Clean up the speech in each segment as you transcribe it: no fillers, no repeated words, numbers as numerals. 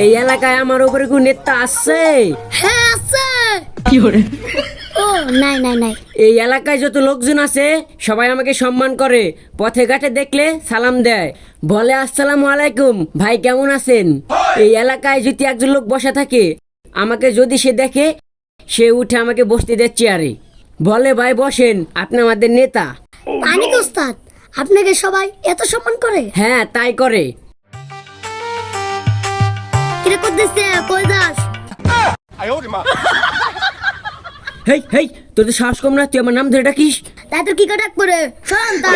এই এলাকায় আমার উপরে কোন নেতা আছে? হ্যাঁ আছে। কি করে? ও নাই নাই নাই। এই এলাকায় যত লোকজন আছে সবাই আমাকে সম্মান করে, পথে ঘাটে দেখলে সালাম দেয়, বলে আসসালামু আলাইকুম ভাই কেমন আছেন। এই এলাকায় যদি একজন লোক বসা থাকে, আমাকে যদি সে দেখে, সে উঠে আমাকে বসতে দেয় চেয়ারে, বলে ভাই বসেন আপনি আমাদের নেতা। তাই নাকি উস্তাদ? আপনাকে সবাই এত সম্মান করে? হ্যাঁ তাই করে। কিরে করতেছে কই যাস? হেই হেই, তোর তো সাহস কম না, তুই আমার নাম ধরে ডাকিস? তাই তো কি কাটাক করে শোন তা।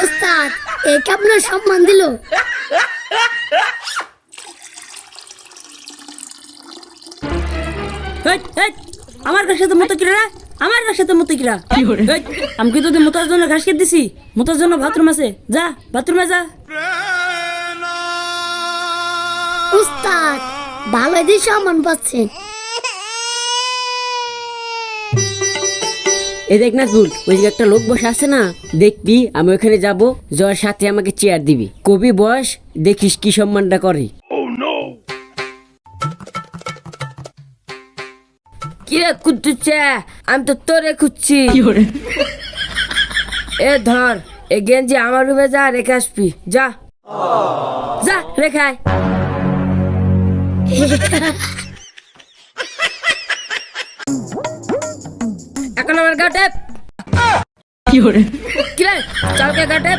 উস্তাদ এই কি আপনার সম্মান দিল? হেই, হেই, আমার ঘাস খেতে মতো কিরা? আমার ঘাস খেতে মতো কিরা? কি করে? হেই, আমি কি তোদের মোতার জন্য ঘাস খেতে দিছি? মোতার জন্য বাথরুম আছে, যা বাথরুমে যা। উস্তাদ ভালো দিয়ে সম্মান পাচ্ছেন। এই দেখ নাজবুল, ওই যে একটা লোক বসে আছে না, দেখবি আমি ওখানে যাব, যাওয়ার সাথে আমাকে চেয়ার দিবি, কবি বস, দেখিস কি সম্মানটা করে। কিরে খুঁজছে? আমি তো তোরে খুঁজছি। কি করে? এ ধর, এ গেঞ্জি আমার রুমে যা রেখে আসবি, যা যা রেখায়। এখন আমার গাটে কি করে? কিরে চালকে গাটে।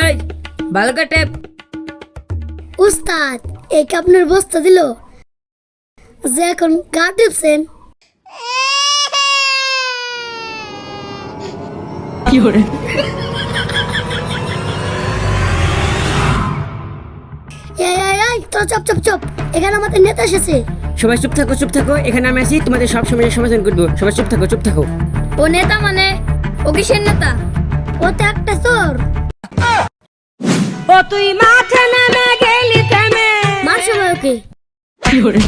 এই ভালো কাটে। উস্তাদ এই কি আপনার বস্তা দিল যে এখন গা টিপছেন? কি করে? এই তো চপ চপ চপ, এখানে আমাদের নেতা এসেছে। সবাই চুপ থাকো চুপ থাকো, এখানে আমি আছি, তোমাদের সব সমস্যার সমাধান করবো, সবাই চুপ থাকো চুপ থাকো। ও নেতা মানে? ও কিসের নেতা? ও তো একটা চোর। ও তুই মাঠে নেমে গেলি থেমে। মার সবাই ওকে। কি করে?